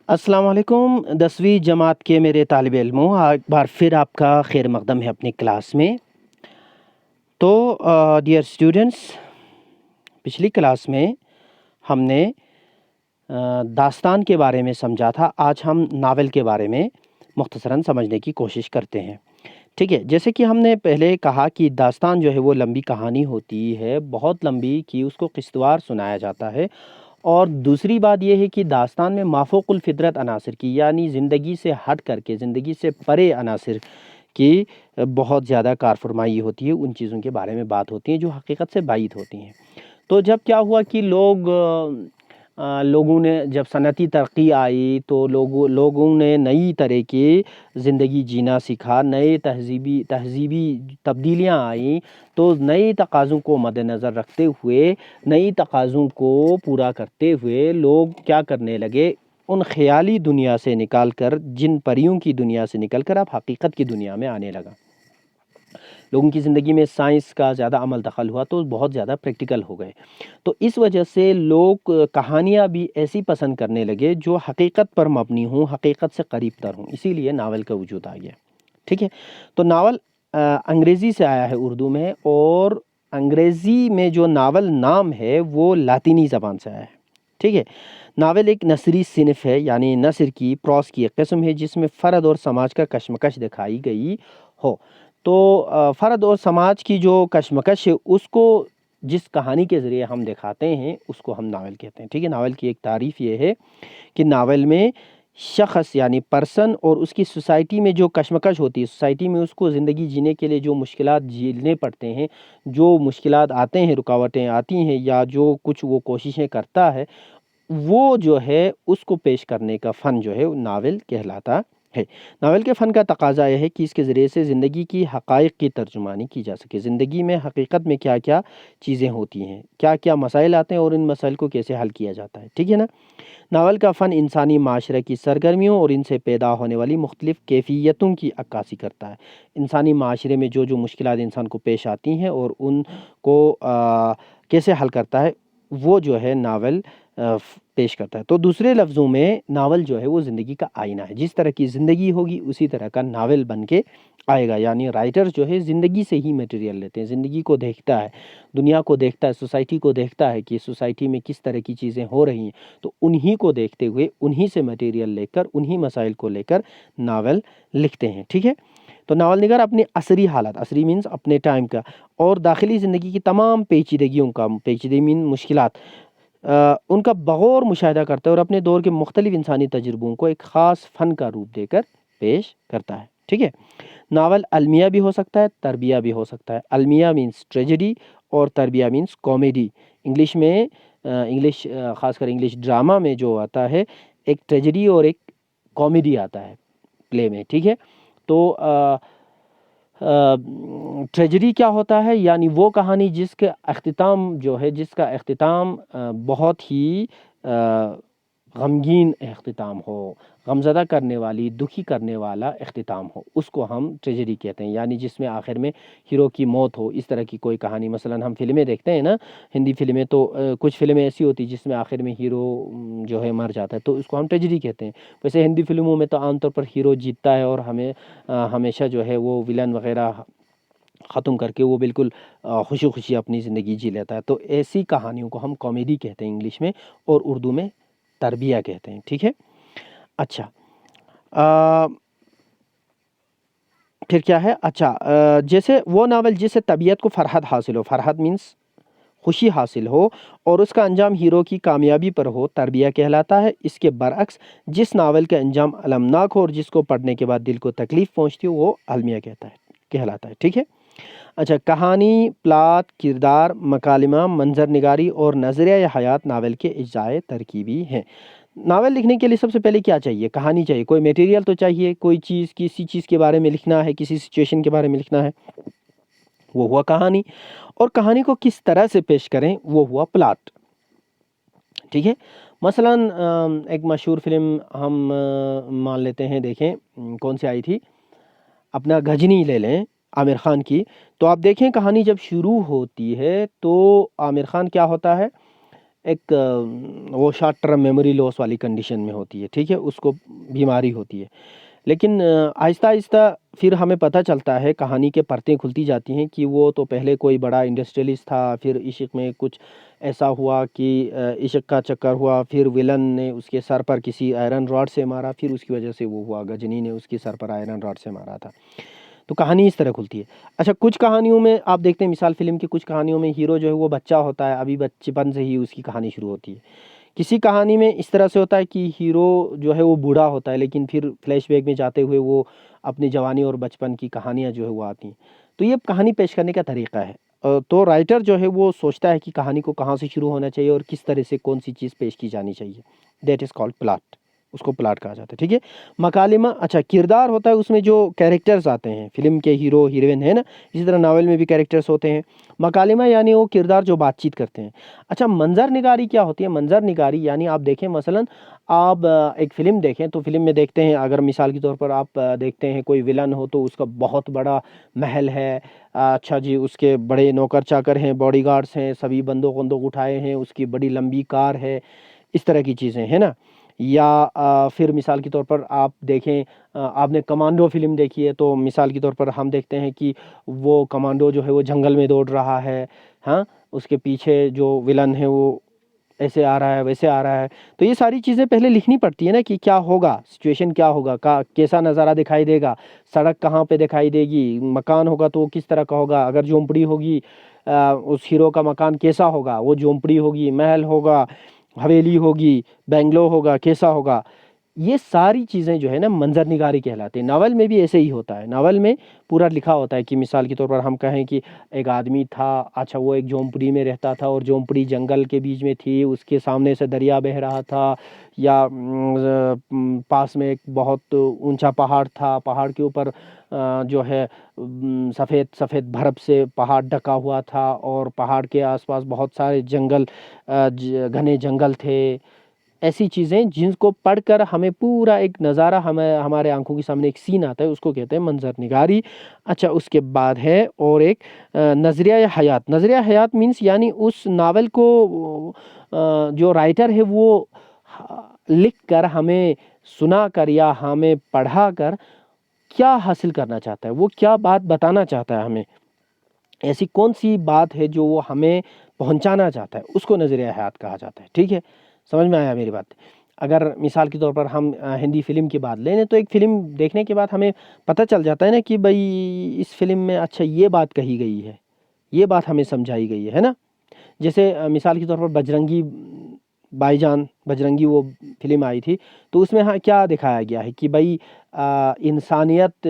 السلام علیکم دسویں جماعت کے میرے طالب علموں، ایک بار پھر آپ کا خیر مقدم ہے اپنی کلاس میں۔ تو ڈیئر اسٹوڈنٹس، پچھلی کلاس میں ہم نے داستان کے بارے میں سمجھا تھا۔ آج ہم ناول کے بارے میں مختصراً سمجھنے کی کوشش کرتے ہیں، ٹھیک ہے؟ جیسے کہ ہم نے پہلے کہا کہ داستان جو ہے وہ لمبی کہانی ہوتی ہے، بہت لمبی، کہ اس کو قسط وار سنایا جاتا ہے۔ اور دوسری بات یہ ہے کہ داستان میں مافوق الفطرت عناصر کی، یعنی زندگی سے ہٹ کر کے، زندگی سے پرے عناصر کی بہت زیادہ کار فرمائی ہوتی ہے، ان چیزوں کے بارے میں بات ہوتی ہے جو حقیقت سے بعید ہوتی ہیں۔ تو جب کیا ہوا کہ لوگوں نے جب صنعتی ترقی آئی تو لوگوں نے نئی طرح کی زندگی جینا سیکھا، نئے تہذیبی تبدیلیاں آئیں، تو نئے تقاضوں کو مد نظر رکھتے ہوئے، نئی تقاضوں کو پورا کرتے ہوئے لوگ کیا کرنے لگے، ان خیالی دنیا سے نکال کر، جن پریوں کی دنیا سے نکل کر اب حقیقت کی دنیا میں آنے لگا۔ لوگوں کی زندگی میں سائنس کا زیادہ عمل دخل ہوا تو بہت زیادہ پریکٹیکل ہو گئے، تو اس وجہ سے لوگ کہانیاں بھی ایسی پسند کرنے لگے جو حقیقت پر مبنی ہوں، حقیقت سے قریب تر ہوں، اسی لیے ناول کا وجود آ گیا، ٹھیک ہے؟ تو ناول انگریزی سے آیا ہے اردو میں، اور انگریزی میں جو ناول نام ہے وہ لاطینی زبان سے آیا ہے، ٹھیک ہے؟ ناول ایک نثری صنف ہے، یعنی نثر کی، پروس کی ایک قسم ہے جس میں فرد اور سماج کا کشمکش دکھائی گئی ہو۔ تو فرد اور سماج کی جو کشمکش ہے اس کو جس کہانی کے ذریعے ہم دکھاتے ہیں اس کو ہم ناول کہتے ہیں، ٹھیک ہے؟ ناول کی ایک تعریف یہ ہے کہ ناول میں شخص یعنی پرسن اور اس کی سوسائٹی میں جو کشمکش ہوتی ہے، سوسائٹی میں اس کو زندگی جینے کے لیے جو مشکلات جھیلنے پڑتے ہیں، جو مشکلات آتے ہیں، رکاوٹیں آتی ہیں، یا جو کچھ وہ کوششیں کرتا ہے، وہ جو ہے اس کو پیش کرنے کا فن جو ہے ناول کہلاتا ہے۔ ناول کے فن کا تقاضا یہ ہے کہ اس کے ذریعے سے زندگی کی حقائق کی ترجمانی کی جا سکے، زندگی میں حقیقت میں کیا کیا چیزیں ہوتی ہیں، کیا کیا مسائل آتے ہیں اور ان مسائل کو کیسے حل کیا جاتا ہے، ٹھیک ہے نا؟ ناول کا فن انسانی معاشرے کی سرگرمیوں اور ان سے پیدا ہونے والی مختلف کیفیتوں کی عکاسی کرتا ہے۔ انسانی معاشرے میں جو مشکلات انسان کو پیش آتی ہیں اور ان کو کیسے حل کرتا ہے، وہ جو ہے ناول پیش کرتا ہے۔ تو دوسرے لفظوں میں ناول جو ہے وہ زندگی کا آئینہ ہے، جس طرح کی زندگی ہوگی اسی طرح کا ناول بن کے آئے گا، یعنی رائٹر جو ہے زندگی سے ہی میٹیریل لیتے ہیں، زندگی کو دیکھتا ہے، دنیا کو دیکھتا ہے، سوسائٹی کو دیکھتا ہے کہ سوسائٹی میں کس طرح کی چیزیں ہو رہی ہیں، تو انہی کو دیکھتے ہوئے، انہی سے میٹیریل لے کر، انہی مسائل کو لے کر ناول لکھتے ہیں، ٹھیک ہے؟ تو ناول نگار اپنے عصری حالات، عصری مینز اپنے ٹائم کا، اور داخلی زندگی کی تمام پیچیدگیوں کا، پیچیدگی مین مشکلات، ان کا بغور مشاہدہ کرتا ہے اور اپنے دور کے مختلف انسانی تجربوں کو ایک خاص فن کا روپ دے کر پیش کرتا ہے، ٹھیک ہے؟ ناول المیہ بھی ہو سکتا ہے، تربیہ بھی ہو سکتا ہے۔ المیہ مینز ٹریجڈی اور تربیہ مینز کامیڈی۔ انگلش میں خاص کر انگلش ڈرامہ میں جو آتا ہے، ایک ٹریجڈی اور ایک کامیڈی آتا ہے پلے میں، ٹھیک ہے؟ تو ٹریجڈی کیا ہوتا ہے؟ یعنی وہ کہانی جس کا اختتام جو ہے، جس کا اختتام بہت ہی غمگین اختتام ہو، غمزدہ کرنے والی، دکھی کرنے والا اختتام ہو، اس کو ہم ٹریجڈی کہتے ہیں، یعنی جس میں آخر میں ہیرو کی موت ہو، اس طرح کی کوئی کہانی۔ مثلا ہم فلمیں دیکھتے ہیں نا، ہندی فلمیں، تو کچھ فلمیں ایسی ہوتی جس میں آخر میں ہیرو جو ہے مر جاتا ہے، تو اس کو ہم ٹریجڈی کہتے ہیں۔ ویسے ہندی فلموں میں تو عام طور پر ہیرو جیتتا ہے اور ہمیشہ جو ہے وہ ولن وغیرہ ختم کر کے وہ بالکل خوشی خوشی اپنی زندگی جی لیتا ہے، تو ایسی کہانیوں کو ہم کامیڈی کہتے ہیں انگلش میں، اور اردو میں تربیہ کہتے ہیں، ٹھیک ہے؟ اچھا، پھر کیا ہے؟ اچھا، جیسے وہ ناول جس سے طبیعت کو فرحت حاصل ہو، فرحت مینس خوشی حاصل ہو، اور اس کا انجام ہیرو کی کامیابی پر ہو، تربیہ کہلاتا ہے۔ اس کے برعکس جس ناول کا انجام المناک ہو اور جس کو پڑھنے کے بعد دل کو تکلیف پہنچتی ہو، وہ المیہ کہلاتا ہے، ٹھیک ہے؟ اچھا، کہانی، پلاٹ، کردار، مکالمہ، منظر نگاری اور نظریہ حیات ناول کے اجزاء ترکیبی ہیں۔ ناول لکھنے کے لیے سب سے پہلے کیا چاہیے؟ کہانی چاہیے، کوئی میٹیریل تو چاہیے، کوئی چیز، کسی چیز کے بارے میں لکھنا ہے، کسی سچویشن کے بارے میں لکھنا ہے، وہ ہوا کہانی۔ اور کہانی کو کس طرح سے پیش کریں، وہ ہوا پلاٹ، ٹھیک ہے؟ مثلا ایک مشہور فلم ہم مان لیتے ہیں، دیکھیں کون سی آئی تھی، اپنا غجنی لے لیں، عامر خان کی، تو آپ دیکھیں کہانی جب شروع ہوتی ہے تو عامر خان کیا ہوتا ہے، ایک وہ شارٹ ٹرم میموری لاس والی کنڈیشن میں ہوتی ہے، ٹھیک ہے، اس کو بیماری ہوتی ہے. لیکن آہستہ آہستہ پھر ہمیں پتہ چلتا ہے، کہانی کے پرتیں کھلتی جاتی ہیں کہ وہ تو پہلے کوئی بڑا انڈسٹریلسٹ تھا، پھر عشق میں کچھ ایسا ہوا کہ عشق کا چکر ہوا، پھر ولن نے اس کے سر پر کسی آئرن راڈ سے مارا، پھر اس کی وجہ سے وہ ہوا، غجنی نے اس کے سر پر آئرن راڈ سے مارا تھا. تو کہانی اس طرح کھلتی ہے. اچھا، کچھ کہانیوں میں آپ دیکھتے ہیں، مثال فلم کی کچھ کہانیوں میں ہیرو جو ہے وہ بچہ ہوتا ہے، ابھی بچپن سے ہی اس کی کہانی شروع ہوتی ہے. کسی کہانی میں اس طرح سے ہوتا ہے کہ ہیرو جو ہے وہ بوڑھا ہوتا ہے، لیکن پھر فلیش بیک میں جاتے ہوئے وہ اپنی جوانی اور بچپن کی کہانیاں جو ہے وہ آتی ہیں. تو یہ کہانی پیش کرنے کا طریقہ ہے. تو رائٹر جو ہے وہ سوچتا ہے کہ کہانی کو کہاں سے شروع ہونا چاہیے اور کس طرح سے کون سی چیز پیش کی جانی چاہیے. That is called plot. اس کو پلاٹ کہا جاتا ہے، ٹھیک ہے. مکالمہ، اچھا، کردار ہوتا ہے، اس میں جو کیریکٹرز آتے ہیں، فلم کے ہیرو ہیروئن ہے نا، اسی طرح ناول میں بھی کیریکٹرز ہوتے ہیں. مکالمہ یعنی وہ کردار جو بات چیت کرتے ہیں. اچھا، منظر نگاری کیا ہوتی ہے؟ منظر نگاری یعنی آپ دیکھیں، مثلا آپ ایک فلم دیکھیں تو فلم میں دیکھتے ہیں، اگر مثال کے طور پر آپ دیکھتے ہیں کوئی ولن ہو تو اس کا بہت بڑا محل ہے، اچھا جی، اس کے بڑے نوکر چاکر ہیں، باڈی گارڈز ہیں، سبھی بندوق اٹھائے ہیں، اس کی بڑی لمبی کار ہے، اس طرح کی چیزیں ہیں نا. یا پھر مثال کے طور پر آپ دیکھیں، آپ نے کمانڈو فلم دیکھی ہے تو مثال کے طور پر ہم دیکھتے ہیں کہ وہ کمانڈو جو ہے وہ جنگل میں دوڑ رہا ہے، ہاں، اس کے پیچھے جو ولن ہے وہ ایسے آ رہا ہے، ویسے آ رہا ہے. تو یہ ساری چیزیں پہلے لکھنی پڑتی ہے نا، کہ کیا ہوگا، سچویشن کیا ہوگا، کیسا نظارہ دکھائی دے گا، سڑک کہاں پہ دکھائی دے گی، مکان ہوگا تو وہ کس طرح کا ہوگا، اگر جھونپڑی ہوگی اس ہیرو کا مکان کیسا ہوگا، وہ جھونپڑی ہوگی، محل ہوگا، حویلی ہوگی، بنگلو ہوگا، کیسا ہوگا. یہ ساری چیزیں جو ہے نا منظر نگاری کہلاتے ہیں. ناول میں بھی ایسے ہی ہوتا ہے. ناول میں پورا لکھا ہوتا ہے کہ مثال کے طور پر ہم کہیں کہ ایک آدمی تھا، اچھا، وہ ایک جھونپڑی میں رہتا تھا اور جھونپڑی جنگل کے بیچ میں تھی، اس کے سامنے سے دریا بہہ رہا تھا، یا پاس میں ایک بہت اونچا پہاڑ تھا، پہاڑ کے اوپر جو ہے سفید سفید برف سے پہاڑ ڈھکا ہوا تھا، اور پہاڑ کے آس پاس بہت سارے جنگل، گھنے جنگل تھے. ایسی چیزیں جن کو پڑھ کر ہمیں پورا ایک نظارہ ہمارے آنکھوں کے سامنے ایک سین آتا ہے، اس کو کہتے ہیں منظر نگاری. اچھا، اس کے بعد ہے اور ایک نظریہ حیات. نظریہ حیات مینس یعنی اس ناول کو جو رائٹر ہے وہ لکھ کر ہمیں سنا کر یا ہمیں پڑھا کر کیا حاصل کرنا چاہتا ہے، وہ کیا بات بتانا چاہتا ہے ہمیں، ایسی کون سی بات ہے جو وہ ہمیں پہنچانا چاہتا ہے، اس کو نظریہ حیات کہا جاتا ہے. ٹھیک ہے، سمجھ میں آیا میری بات؟ اگر مثال کے طور پر ہم ہندی فلم کی بات لیں تو ایک فلم دیکھنے کے بعد ہمیں پتہ چل جاتا ہے نا کہ بھئی اس فلم میں اچھا یہ بات کہی گئی ہے، یہ بات ہمیں سمجھائی گئی ہے نا. جیسے مثال کے طور پر بجرنگی بائی جان، بجرنگی وہ فلم آئی تھی، تو اس میں کیا دکھایا گیا ہے کہ بھئی انسانیت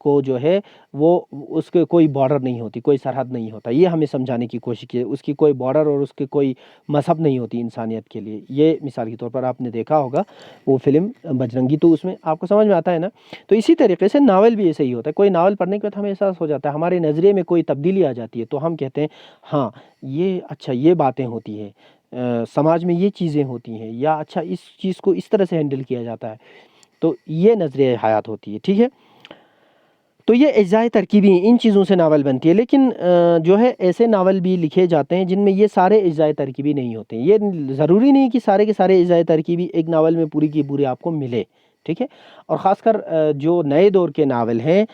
کو جو ہے وہ اس کے کوئی بارڈر نہیں ہوتی، کوئی سرحد نہیں ہوتا. یہ ہمیں سمجھانے کی کوشش کی ہے، اس کی کوئی بارڈر اور اس کی کوئی مذہب نہیں ہوتی انسانیت کے لیے. یہ مثال کے طور پر آپ نے دیکھا ہوگا وہ فلم بجرنگی، تو اس میں آپ کو سمجھ میں آتا ہے نا. تو اسی طریقے سے ناول بھی ایسے ہی ہوتا ہے. کوئی ناول پڑھنے کے بعد ہمیں احساس ہو جاتا ہے، ہمارے نظریے میں کوئی تبدیلی آ جاتی ہے، تو ہم کہتے ہیں ہاں یہ اچھا، یہ باتیں ہوتی ہیں، سماج میں یہ چیزیں ہوتی ہیں، یا اچھا اس چیز کو اس طرح سے ہینڈل کیا جاتا ہے. تو یہ نظریہ حیات ہوتی ہے. ٹھیک ہے، تو یہ اجزاء ترکیبی ہیں، ان چیزوں سے ناول بنتی ہے. لیکن جو ہے ایسے ناول بھی لکھے جاتے ہیں جن میں یہ سارے اجزاء ترکیبی نہیں ہوتے ہیں. یہ ضروری نہیں کہ سارے کے سارے اجزاء ترکیبی ایک ناول میں پوری کی پوری آپ کو ملے. ٹھیک ہے، اور خاص کر جو نئے دور کے ناول ہیں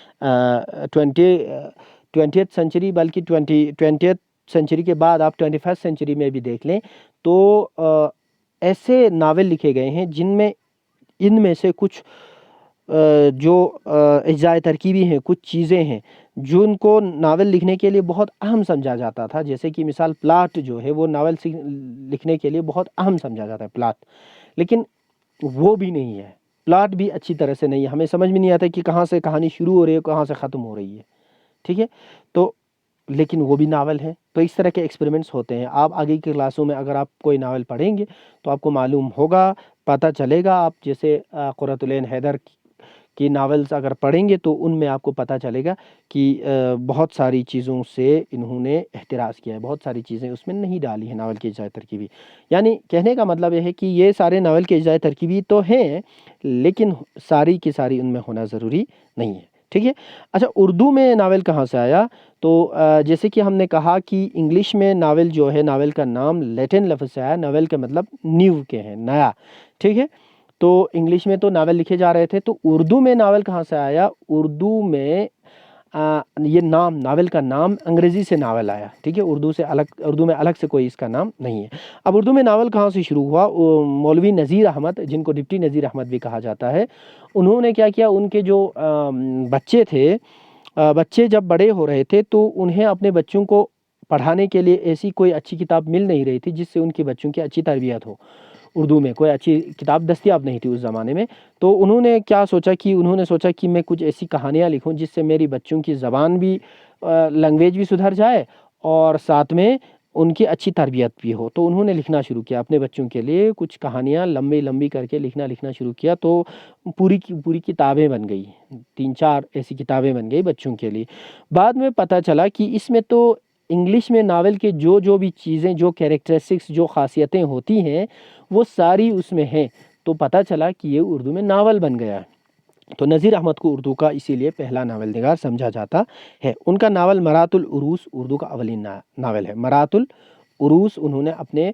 20th سینچری، بلکہ 20th سینچری کے بعد آپ 21st سینچری میں بھی دیکھ لیں تو ایسے ناول لکھے گئے ہیں جن میں ان میں سے کچھ جو اجزاء ترکیبی ہیں، کچھ چیزیں ہیں جن کو ناول لکھنے کے لیے بہت اہم سمجھا جاتا تھا. جیسے کہ مثال پلاٹ جو ہے وہ ناول لکھنے کے لیے بہت اہم سمجھا جاتا ہے، پلاٹ. لیکن وہ بھی نہیں ہے، پلاٹ بھی اچھی طرح سے نہیں ہے. ہمیں سمجھ میں نہیں آتا کہ کہاں سے کہانی شروع ہو رہی ہے، کہاں سے ختم ہو رہی ہے. ٹھیک ہے، تو لیکن وہ بھی ناول ہے. تو اس طرح کے ایکسپیریمنٹس ہوتے ہیں. آپ آگے کی کلاسوں میں اگر آپ کوئی ناول پڑھیں گے تو آپ کو معلوم ہوگا، پتہ چلے گا. آپ جیسے قرۃ العین حیدر کی ناولز اگر پڑھیں گے تو ان میں آپ کو پتہ چلے گا کہ بہت ساری چیزوں سے انہوں نے احتراز کیا ہے، بہت ساری چیزیں اس میں نہیں ڈالی ہیں ناول کے اجزاء ترکیبی. یعنی کہنے کا مطلب یہ ہے کہ یہ سارے ناول کے اجزاء ترکیبی تو ہیں، لیکن ساری کی ساری ان میں ہونا ضروری نہیں ہے. ٹھیک ہے. اچھا اردو میں ناول کہاں سے آیا؟ تو جیسے کہ ہم نے کہا کہ انگلش میں ناول جو ہے، ناول کا نام لیٹن لفظ سے آیا. ناول کا مطلب نیو کے ہیں، نیا. ٹھیک ہے. تو انگلش میں تو ناول لکھے جا رہے تھے، تو اردو میں ناول کہاں سے آیا؟ اردو میں یہ نام، ناول کا نام انگریزی سے ناول آیا. ٹھیک ہے. اردو میں الگ سے کوئی اس کا نام نہیں ہے. اب اردو میں ناول کہاں سے شروع ہوا؟ مولوی نذیر احمد، جن کو ڈپٹی نذیر احمد بھی کہا جاتا ہے، انہوں نے کیا کیا، ان کے جو بچے تھے، بچے جب بڑے ہو رہے تھے تو انہیں اپنے بچوں کو پڑھانے کے لیے ایسی کوئی اچھی کتاب مل نہیں رہی تھی جس سے ان کے بچوں کی اچھی تربیت ہو. اردو میں کوئی اچھی کتاب دستیاب نہیں تھی اس زمانے میں. تو انہوں نے سوچا کہ میں کچھ ایسی کہانیاں لکھوں جس سے میری بچوں کی زبان بھی، لینگویج بھی سدھر جائے اور ساتھ میں ان کی اچھی تربیت بھی ہو. تو انہوں نے لکھنا شروع کیا اپنے بچوں کے لیے، کچھ کہانیاں لمبی کر کے لکھنا شروع کیا. تو پوری کی پوری کتابیں بن گئی، 3-4 ایسی کتابیں بن گئی بچوں کے لیے. بعد میں پتہ چلا کہ اس میں تو انگلش میں ناول کے جو بھی چیزیں، جو کیریکٹرسٹکس، جو خاصیتیں ہوتی ہیں وہ ساری اس میں ہیں. تو پتہ چلا کہ یہ اردو میں ناول بن گیا ہے. تو نذیر احمد کو اردو کا اسی لیے پہلا ناول نگار سمجھا جاتا ہے. ان کا ناول مرات العروس اردو کا اولین ناول ہے. مرات العروس انہوں نے اپنے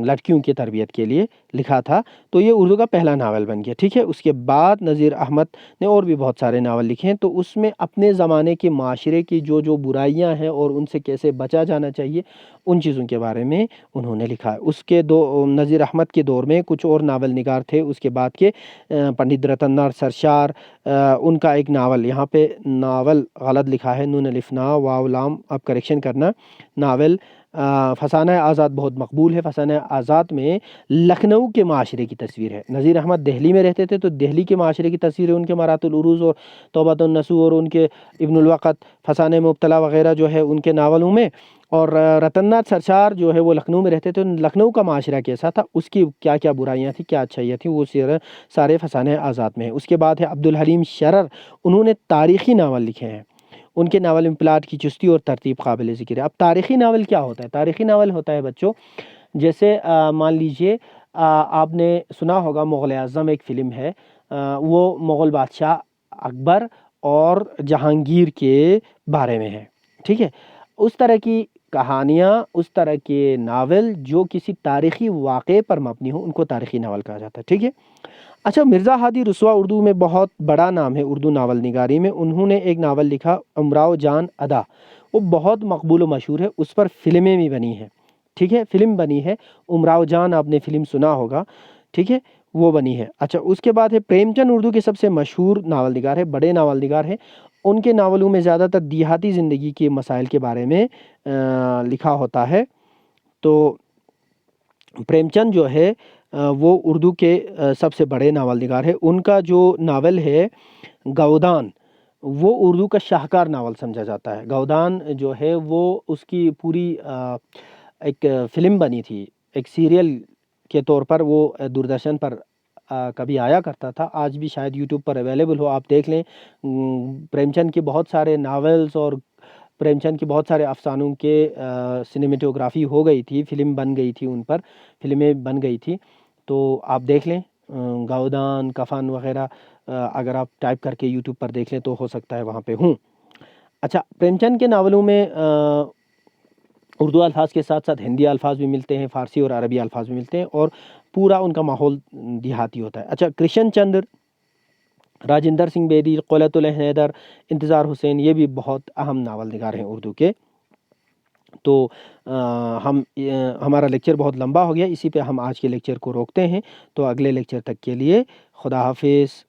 لڑکیوں کی تربیت کے لیے لکھا تھا. تو یہ اردو کا پہلا ناول بن گیا. ٹھیک ہے. اس کے بعد نذیر احمد نے اور بھی بہت سارے ناول لکھے ہیں. تو اس میں اپنے زمانے کے معاشرے کی جو برائیاں ہیں اور ان سے کیسے بچا جانا چاہیے، ان چیزوں کے بارے میں انہوں نے لکھا ہے. اس کے نذیر احمد کے دور میں کچھ اور ناول نگار تھے اس کے بعد کے، پنڈت رتن ناتھ سرشار، ان کا ایک ناول، یہاں پہ ناول غلط لکھا ہے، نون الف نا واو لام، اب کریکشن کرنا. ناول فسانہ آزاد بہت مقبول ہے. فسانہ آزاد میں لکھنؤ کے معاشرے کی تصویر ہے. نذیر احمد دہلی میں رہتے تھے تو دہلی کے معاشرے کی تصویر ہے ان کے مرات العروض اور توبۃ النصوح اور ان کے ابن الوقت، فسانہ مبتلا وغیرہ جو ہے ان کے ناولوں میں. اور رتن ناتھ سرشار جو ہے وہ لکھنؤ میں رہتے تھے. لکھنؤ کا معاشرہ کیسا تھا، اس کی کیا کیا برائیاں تھیں، کیا اچھائیاں تھیں، وہ سارے فسانہ آزاد میں ہیں. اس کے بعد ہے عبدالحلیم شرر، انہوں نے تاریخی ناول لکھے ہیں. ان کے ناول میں پلاٹ کی چستی اور ترتیب قابل ذکر ہے. اب تاریخی ناول کیا ہوتا ہے؟ تاریخی ناول ہوتا ہے بچوں، جیسے مان لیجئے آپ نے سنا ہوگا مغل اعظم ایک فلم ہے، وہ مغل بادشاہ اکبر اور جہانگیر کے بارے میں ہے. ٹھیک ہے. اس طرح کی کہانیاں، اس طرح کے ناول جو کسی تاریخی واقعے پر مبنی ہو، ان کو تاریخی ناول کہا جاتا ہے. ٹھیک ہے. اچھا مرزا ہادی رسوا اردو میں بہت بڑا نام ہے اردو ناول نگاری میں. انہوں نے ایک ناول لکھا امراؤ جان ادا، وہ بہت مقبول و مشہور ہے. اس پر فلمیں بھی بنی ہیں. ٹھیک ہے. فلم بنی ہے امراؤ جان، آپ نے فلم سنا ہوگا. ٹھیک ہے. وہ بنی ہے. اچھا اس کے بعد ہے پریم چند، اردو کے سب سے مشہور ناول نگار ہے، بڑے ناول نگار ہیں. ان کے ناولوں میں زیادہ تر دیہاتی زندگی کے مسائل کے بارے میں لکھا ہوتا ہے. تو پریم چند جو ہے وہ اردو کے سب سے بڑے ناول نگار ہے. ان کا جو ناول ہے گودان، وہ اردو کا شاہکار ناول سمجھا جاتا ہے. گودان جو ہے وہ اس کی پوری ایک فلم بنی تھی، ایک سیریل کے طور پر وہ دوردرشن پر کبھی آیا کرتا تھا. آج بھی شاید یوٹیوب پر اویلیبل ہو، آپ دیکھ لیں. پریم چند کے بہت سارے ناولز اور پریم چند کے بہت سارے افسانوں کے سنیمیٹوگرافی ہو گئی تھی، فلم بن گئی تھی، ان پر فلمیں بن گئی تھی. تو آپ دیکھ لیں گودان، کفن وغیرہ، اگر آپ ٹائپ کر کے یوٹیوب پر دیکھ لیں تو ہو سکتا ہے وہاں پہ ہوں. اچھا پریم چند کے ناولوں میں اردو الفاظ کے ساتھ ساتھ ہندی الفاظ بھی ملتے ہیں، فارسی اور عربی الفاظ بھی ملتے ہیں، اور پورا ان کا ماحول دیہاتی ہوتا ہے. اچھا کرشن چندر، راجندر سنگھ بیدی، قلت العین حیدر، انتظار حسین، یہ بھی بہت اہم ناول نگار ہیں اردو کے. تو ہمارا لیکچر بہت لمبا ہو گیا، اسی پہ ہم آج کے لیکچر کو روکتے ہیں. تو اگلے لیکچر تک کے لیے خدا حافظ.